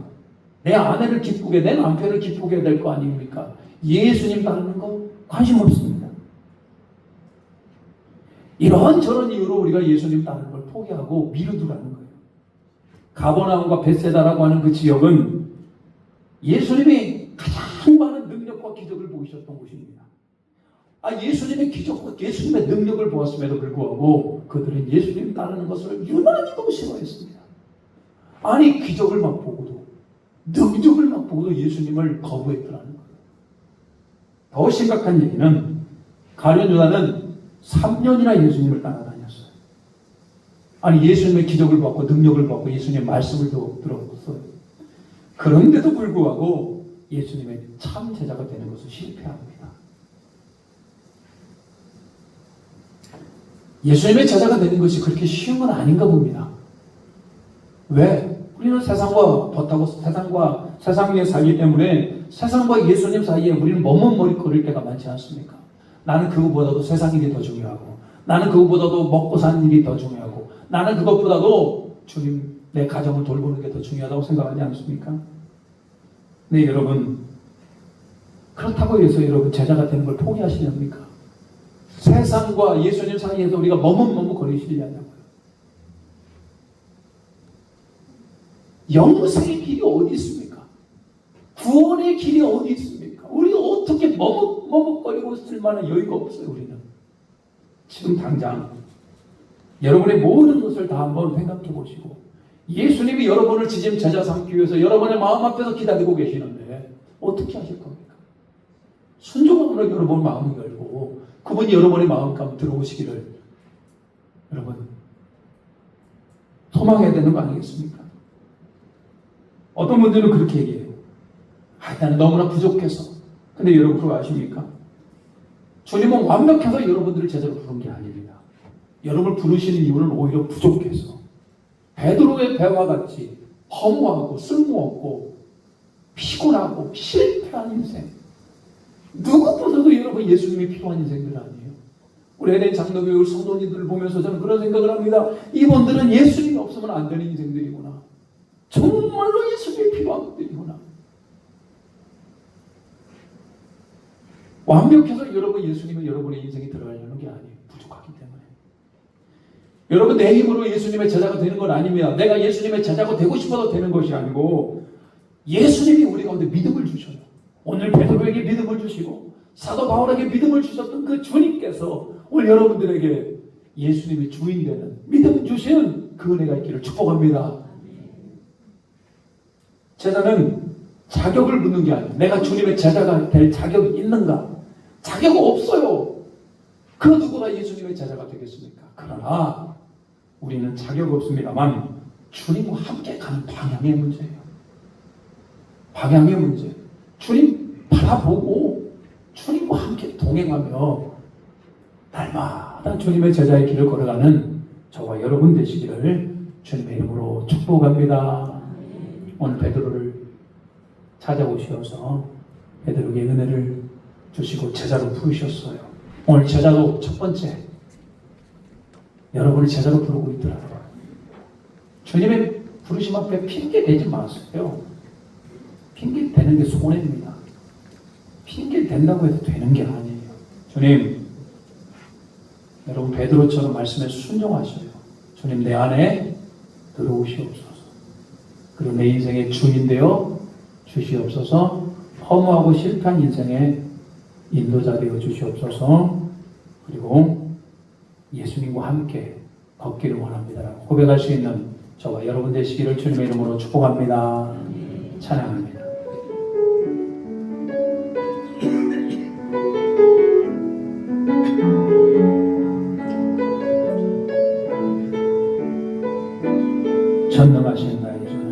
내 아내를 기쁘게, 내 남편을 기쁘게 해야 될 거 아닙니까? 예수님 따르는 거 관심 없습니다. 이런저런 이유로 우리가 예수님 따르는 걸 포기하고 미루두라는 거예요. 가버나움과 벳세다라고 하는 그 지역은 예수님이 가장 많은 능력과 기적을 보이셨던 곳입니다. 예수님의 기적과 예수님의 능력을 보았음에도 불구하고 그들은 예수님 따르는 것을 유난히 너무 싫어했습니다. 기적을 막 보고도 능력을 막 보고도 예수님을 거부했더라는 거예요. 더 심각한 얘기는 가룟 유다는 3년이나 예수님을 따라다녔어요. 예수님의 기적을 받고 능력을 받고 예수님의 말씀을 들었어요. 그런데도 불구하고 예수님의 참 제자가 되는 것을 실패합니다. 예수님의 제자가 되는 것이 그렇게 쉬운 건 아닌가 봅니다. 왜? 우리는 세상과 벗하고 세상에 살기 때문에 세상과 예수님 사이에 우리는 머뭇거릴 때가 많지 않습니까? 나는 그것보다도 세상 일이 더 중요하고, 나는 그것보다도 먹고 사는 일이 더 중요하고, 나는 그것보다도 주님 내 가정을 돌보는 게 더 중요하다고 생각하지 않습니까? 네, 여러분, 그렇다고 해서 여러분 제자가 되는 걸 포기하시렵니까? 세상과 예수님 사이에서 우리가 머뭇거리시려냐고요. 영생의 길이 어디 있습니까? 구원의 길이 어디 있습니까? 우리가 어떻게 머뭇거리고 있을 만한 여유가 없어요. 우리는 지금 당장 여러분의 모든 것을 다 한번 생각해 보시고, 예수님이 여러분을 지금 제자 삼기 위해서 여러분의 마음 앞에서 기다리고 계시는데 어떻게 하실 겁니까? 순종함으로 여러분 마음을 열고 그분이 여러분의 마음 가운데 들어오시기를 여러분 소망해야 되는 거 아니겠습니까? 어떤 분들은 그렇게 얘기해요. 나는 너무나 부족해서. 근데 여러분 그거 아십니까? 주님은 완벽해서 여러분들을 제자로 부른 게 아닙니다. 여러분을 부르시는 이유는 오히려 부족해서, 베드로의 배와 같이 허무하고 쓸모없고 피곤하고 실패한 인생, 누구보다도 여러분 예수님이 필요한 인생들 아니에요? 우리 에덴 장로교회 성도님들을 보면서 저는 그런 생각을 합니다. 이분들은 예수님이 없으면 안 되는 인생들이구나. 정말로 예수님이 필요한 분들이구나. 완벽해서 여러분 예수님은 여러분의 인생에 들어가려는 게 아니에요. 부족하기 때문에. 여러분 내 힘으로 예수님의 제자가 되는 건 아닙니다. 내가 예수님의 제자가 되고 싶어서 되는 것이 아니고 예수님이 우리 가운데 믿음을 주셔요. 오늘 베드로에게 믿음을 주시고 사도 바울에게 믿음을 주셨던 그 주님께서 오늘 여러분들에게 예수님이 주인 되는 믿음 주시는 그 은혜가 있기를 축복합니다. 제자는 자격을 묻는 게 아니에요. 내가 주님의 제자가 될 자격이 있는가? 자격 없어요. 그 누구가 예수님의 제자가 되겠습니까? 그러나 우리는 자격 없습니다만 주님과 함께 가는 방향의 문제예요. 방향의 문제. 주님 바라보고 주님과 함께 동행하며 날마다 주님의 제자의 길을 걸어가는 저와 여러분 되시기를 주님의 이름으로 축복합니다. 오늘 베드로를 찾아오셔서 베드로에게 은혜를 주시고 제자로 부르셨어요. 오늘 제자도 첫 번째 여러분을 제자로 부르고 있더라고요. 주님의 부르심 앞에 핑계 대지 마세요. 핑계 대는 게 손해입니다. 핑계 된다고 해도 되는 게 아니에요. 주님, 여러분 베드로처럼 말씀에 순종하셔요. 주님 내 안에 들어오시옵소서. 그리고 내 인생의 주인 되어 주시옵소서. 허무하고 실패한 인생의 인도자 되어 주시옵소서. 그리고 예수님과 함께 걷기를 원합니다. 고백할 수 있는 저와 여러분 되시기를 주님의 이름으로 축복합니다. 찬양합니다. 전능하신 나의 주는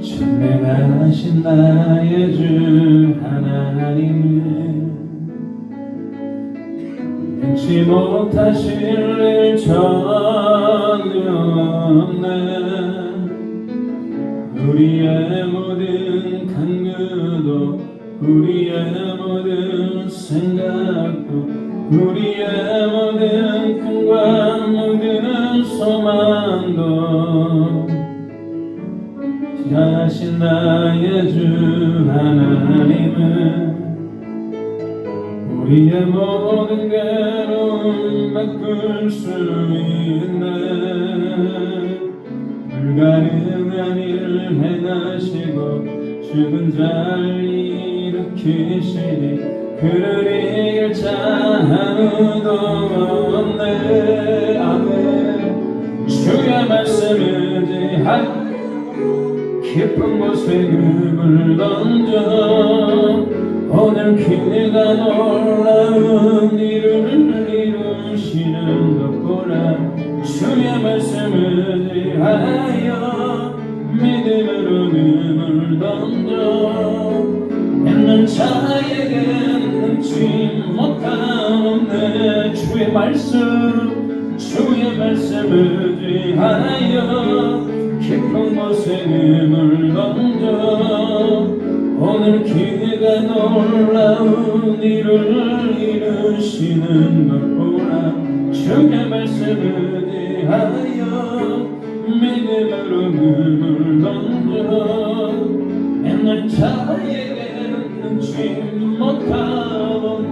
전능하신 나의 주 하나님은 잊지 못하실 일 전혀 없네. 우리의 모든 간구도 우리의 모든 생각도 우리의 모든 꿈과 모든 소망도 지하신 나의 주 하나님은 우리의 모든 괴로움 바꿀 수 있네. 불가능한 일을 행하시고 죽은 자를 일으키시니 그를 이길 자 아무도 없네. 아멘. 주의 말씀 의지하여 깊은 곳에 금을 던져 오늘 기회가 놀라운 일을 이루시는 것 보라. 주의 말씀을 의하여 믿음으로 금을 던져 있는 자에게 능치 못하네. 주의 말씀을 의하여 깊은 곳에 금을 던져 오늘 기회가 놀라운 일을 이루시는 것 보라. 주의 말씀을 의하여 믿음으로 금을 던져 있는 자에게는 능치 못하네.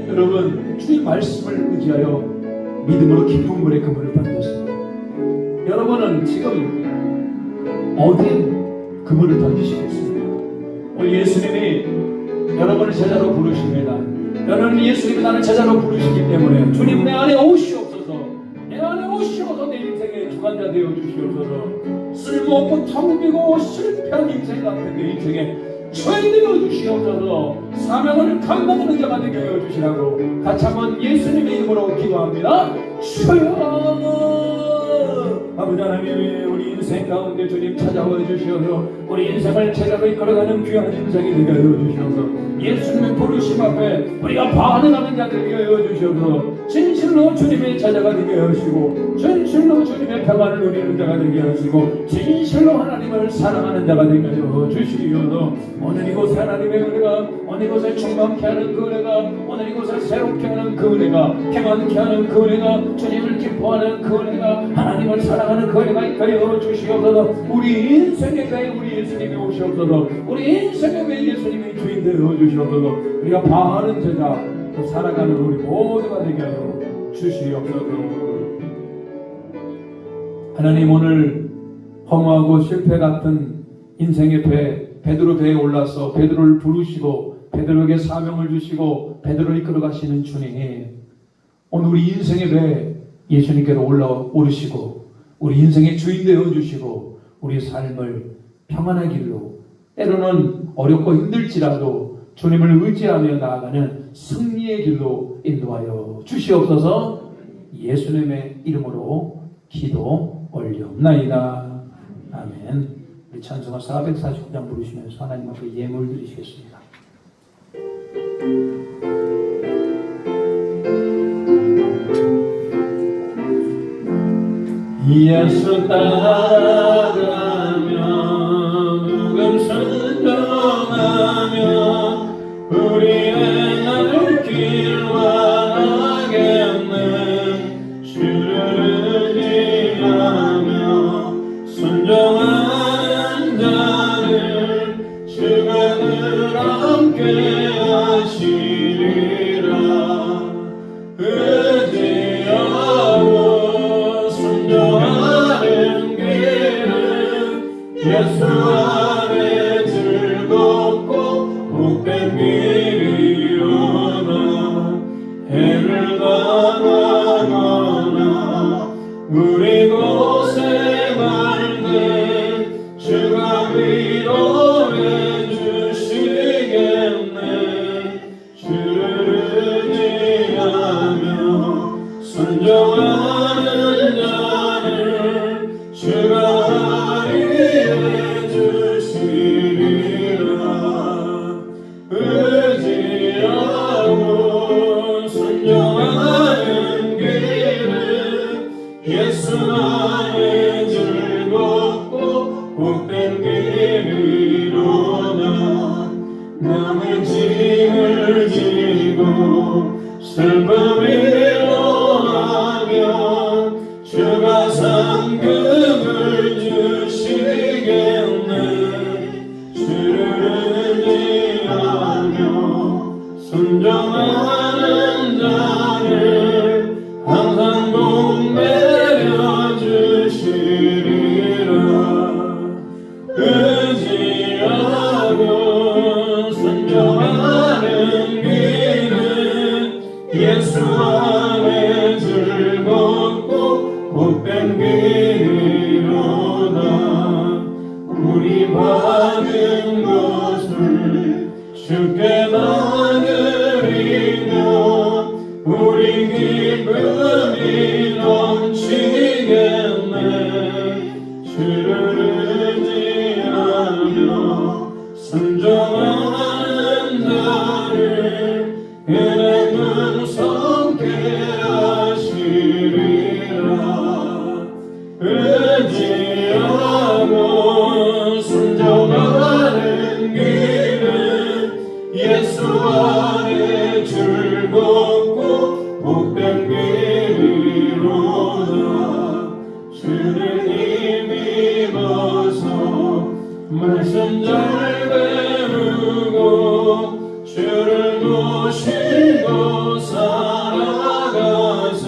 여러분, 주의 말씀을 의지하여 믿음으로 깊은 물에 그물을 던졌습니다. 여러분은 지금 어디에 그물을 던지시겠습니까? 오늘 예수님이 여러분을 제자로 부르십니다. 여러분, 예수님이 나를 제자로 부르시기 때문에 주님 내 안에 오시옵소서. 내 안에 오시옵소서. 내 인생의 주관자 되어 주시옵소서. 쓸모없고 텅 비고 실패한 인생 같은 내 인생에 주인 되어 주시옵소서. 사명을 감당하는 자가 되게 하여 주시라고 같이 한번 예수님의 이름으로 기도합니다. 주여, 아버지 하나님, 우리 인생 가운데 주님 찾아와 주시어서 우리 인생을 제자로 이끌어가는 귀한 인생이 되게 하여 주시어서 예수님의 부르심 앞에 우리가 반응하는 자들 되게 하여 주시어서 진실로 주님의 제자가 되게 하시고 진실로 주님의 평안을 누리는 자가 되게 하시고 진실로 하나님을 사랑하는 자가 되게 하여 주시어서 오늘 이곳에 하나님의 은혜가, 오늘 이곳에 충만케 하는 그 은혜가, 오늘 이곳에 새롭게 하는 그 은혜가, 평안케 하는 그 은혜가, 주님을 기뻐하는 그 은혜가, 하나님을 사랑하는 그 은혜가 있게 주시옵소서. 우리 인생에 대해 우리 예수님이 오시옵소서. 우리 인생에 대해 예수님이 주인 되어 주시옵소서. 우리가 바른 제자, 또 살아가는 우리 모두가 되게 하여 주시옵소서. 하나님, 오늘 허무하고 실패 같은 인생의 배, 베드로 배에 올라서 베드로를 부르시고 베드로에게 사명을 주시고 베드로를 이끌어 가시는 주님, 오늘 우리 인생의 배 예수님께로 오르시고 우리 인생의 주인 되어 주시고 우리 삶을 평안한 길로, 때로는 어렵고 힘들지라도 주님을 의지하며 나아가는 승리의 길로 인도하여 주시옵소서. 예수님의 이름으로 기도 올려옵나이다. 아멘. 우리 찬송가 449장 부르시면서 하나님 앞에 예물 드리시겠습니다. 예수 따라가며 누금 순종하며 우리의 나를 길러가겠네. 주를 의지하며 순종하는 자를 주가 늘 함께 하시리라. 의지하고 순종하는 길은 예수 안에 즐겁고 복된 길이로다. 해를 당하거나 우리 곳에 말든 주가 위로해 주시겠네. 주를 의지하며 순종하는 자를 주가 예수 안에 즐겁고 복된 길이로다. 남의 짐을 지고 슬픔이 일어나면 주가 상급을 주시겠네. 주를 의지하며 순종하는 자를 항상 복내려 주시리라. 의지하고 순종하는 길은 예수 안에 즐겁고 복된 길이로다. 우리 받은 것을 주께 나누리며 우리 기쁨이 넘치겠네. 주를 의지하며 순종하는 자를 은혜 눈성케 하시리라. 의지하고 순종하는 길은 예수 안에 즐겁고 복된 길이로다. 주를 힘입어서 말씀 잘 배우고 주를 모시고 살아가세.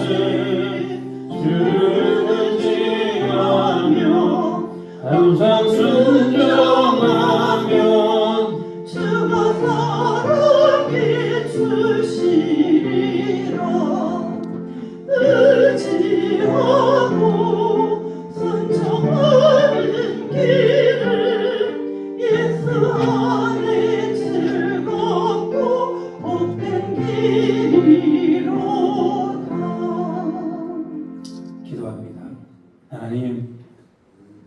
주를 의지하며 항상 순종하면 주가 사랑해 주시리라. 의지하고 순종하는 길은 예수 안에 즐겁고 복된 길이로다. 기도합니다. 하나님,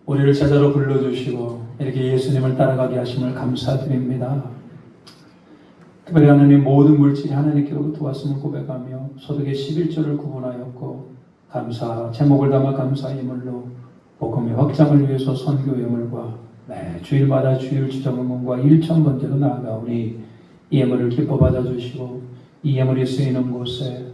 우리를 제자로 불러주시고 이렇게 예수님을 따라가게 하심을 감사드립니다. 특별히 하나님, 모든 물질이 하나님께로부터 왔음을 고백하며 소득의 11조를 구분하였고 감사, 제목을 담아 감사 예물로 복음의 확장을 위해서 선교 예물과 매 주일마다 주일 주정 응원과 1,000번째로 나아가오니 이 예물을 기뻐 받아주시고 이 예물이 쓰이는 곳에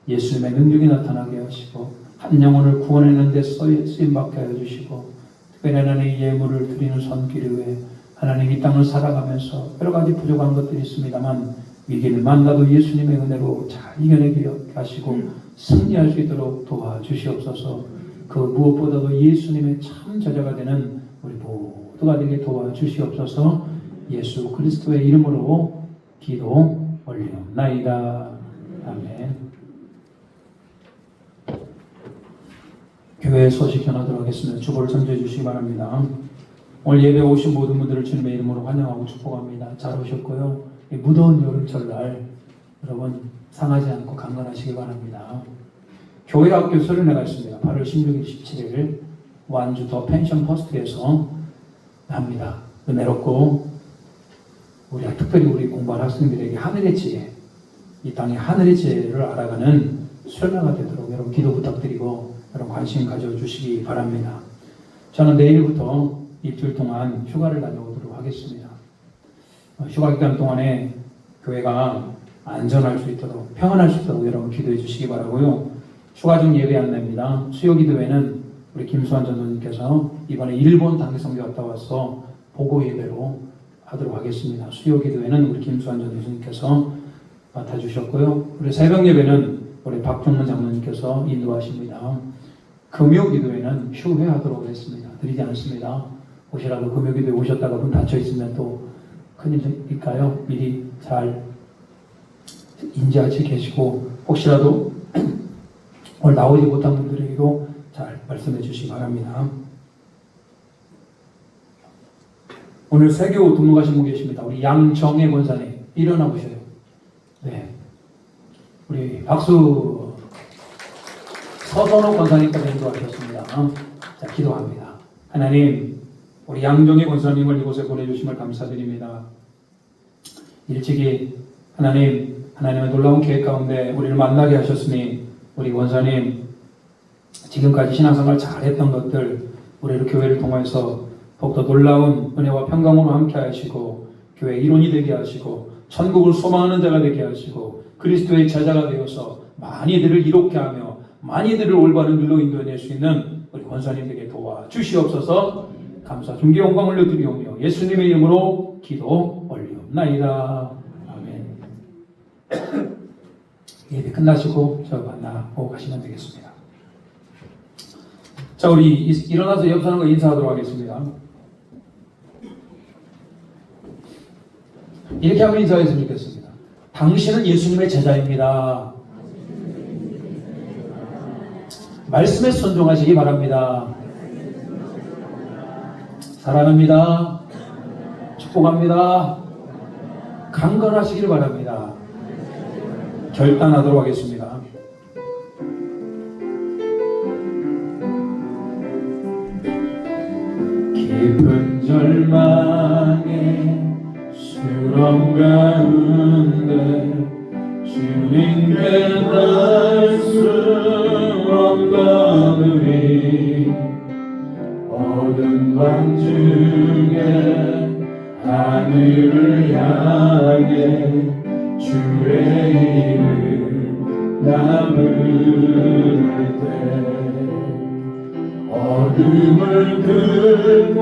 예수님의 능력이 나타나게 하시고 한 영혼을 구원하는 데 쓰임받게 하여 주시고 특별히 하나님 이 예물을 드리는 손길 위해 하나님 이 땅을 살아가면서 여러 가지 부족한 것들이 있습니다만 위기를 만나도 예수님의 은혜로 잘 이겨내게 하시고 승리할 수 있도록 도와주시옵소서. 그 무엇보다도 예수님의 참 제자가 되는 우리 모두가 되게 도와주시옵소서. 예수 그리스도의 이름으로 기도 올리옵나이다. 아멘. 교회 소식 전하도록 하겠습니다. 주보를 전해해 주시기 바랍니다. 오늘 예배 오신 모든 분들을 주님의 이름으로 환영하고 축복합니다. 잘 오셨고요. 이 무더운 여름철날 여러분 상하지 않고 강건하시기 바랍니다. 교회 학교 수련회가 있습니다. 8월 16일, 17일 완주 더 펜션 퍼스트에서 합니다. 은혜롭고 우리 특별히 우리 공부할 학생들에게 하늘의 지혜, 이 땅의 하늘의 지혜를 알아가는 수련회가 되도록 여러분 기도 부탁드리고 여러분 관심 가져주시기 바랍니다. 저는 내일부터 일주일 동안 휴가를 다녀오도록 하겠습니다. 휴가 기간 동안에 교회가 안전할 수 있도록 평안할 수 있도록 여러분 기도해 주시기 바라고요. 휴가 중 예배 안내입니다. 수요 기도회는 우리 김수환 전도님께서 이번에 일본 단기성교 갔다 와서 보고 예배로 하도록 하겠습니다. 수요 기도회는 우리 김수환 전도님께서 맡아주셨고요. 우리 새벽 예배는 우리 박종문 장로님께서 인도하십니다. 금요 기도회는 휴회하도록 했습니다. 드리지 않습니다. 혹시라도 금요 기도회 오셨다가 문 닫혀 있으면 또 큰일일까요? 미리 잘 인지하지 계시고 혹시라도 오늘 나오지 못한 분들에게도 잘 말씀해 주시기 바랍니다. 오늘 세교 등록하신 분 계십니다. 우리 양정혜 권사님 일어나 보셔요. 네, 우리 박수. 서선호 권사님까지 인도하셨습니다. 자, 기도합니다. 하나님, 우리 양정혜 권사님을 이곳에 보내주심을 감사드립니다. 일찍이 하나님의 놀라운 계획 가운데 우리를 만나게 하셨으니 우리 권사님 지금까지 신앙생활 잘했던 것들 우리 교회를 통해서 더욱더 놀라운 은혜와 평강으로 함께 하시고 교회 일원이 되게 하시고 천국을 소망하는 자가 되게 하시고 그리스도의 제자가 되어서 많이들을 이롭게 하며 많이들을 올바른 길로 인도해낼 수 있는 우리 권사님에게 도와주시옵소서. 감사 존귀 영광 올려드리오며 예수님의 이름으로 기도 올리옵나이다. 아멘. 예배 끝나시고 저 만나고 가시면 되겠습니다. 자, 우리 일어나서 옆 사람과 인사하도록 하겠습니다. 이렇게 하면 인사했으면 좋겠습니다. 당신은 예수님의 제자입니다. 말씀에 순종하시기 바랍니다. 사랑합니다. 축복합니다. 강건하시길 바랍니다. 결단하도록 하겠습니다. 깊은 절망에 수렁 가운데 주님께 닿을 수 없던 우리 어두운 밤 중에 하늘을 향해 주의 이름 나 부를 때 어둠을 긁고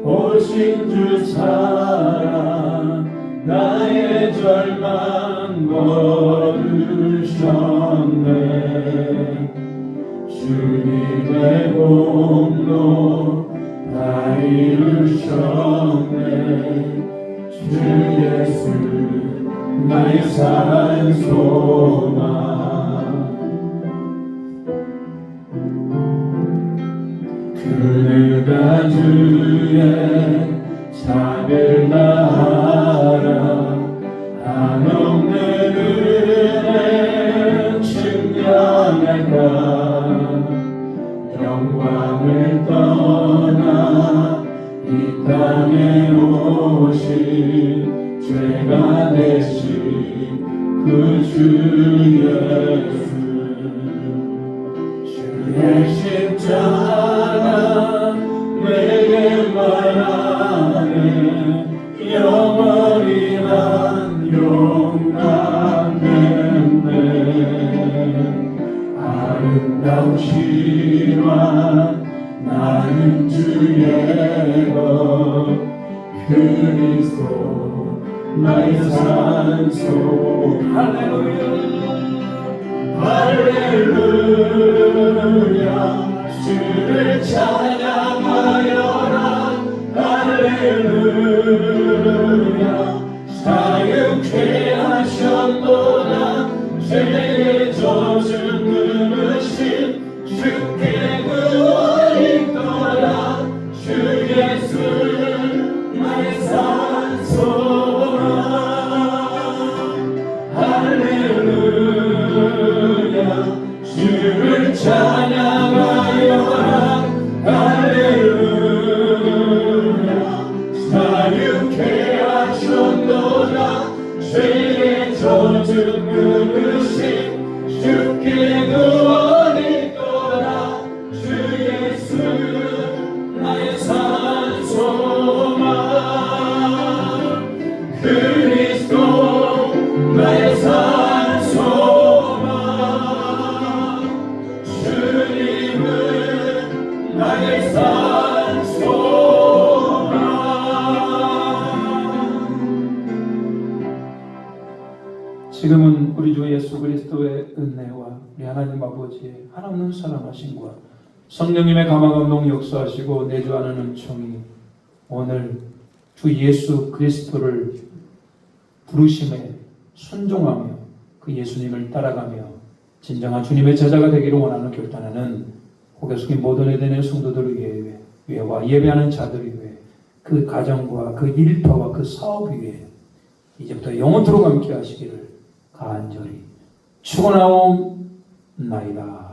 오신 주 사랑 나의 절망 거두셨네. 주님의 공로 다 이루셨네. 주 예수 나의 산 소망. 그가 주의 자비를 다하라. 한없는 은혜 증명할까. 영광을 떠나 이 땅에 오신 죄가 되신 그 주 예수. 주의 십자가 내게 말하네. 영원히 난 용감했네. 아름다우시만 나는 주의 것 그리스도 나의 산소. 할렐루야 할렐루야. 주를 찬양하여라. 할렐루야. 자유케 하셨도다. 죄의 젖은 그릇이 주께 구원이 있도다. 주 예수 나의 산 소망. 할렐루야. 주를 찬양하여라. 할렐루야. 자유케 하셨도다. 죄의 젖은 그릇이 주께 구원이 있도다. 주 예수 나의 산 소망. 그리스도 나의 산 소망. 주님은 나의 산 소망. 지금은 우리 주 예수 그리스도의 은혜와 우리 하나님 아버지의 한없는 사랑하심과 성령님의 감화감동 역사하시고 내주하는 은총이 오늘 주 예수 그리스도를 부르심에 순종하며 그 예수님을 따라가며 진정한 주님의 제자가 되기를 원하는 결단하는 고개 숙인 모든 에덴의 성도들 위에와 예배하는 자들 위에 그 가정과 그 일터와 그 사업 위에 이제부터 영원토록 함께 하시기를 간절히 축원하옵나이다.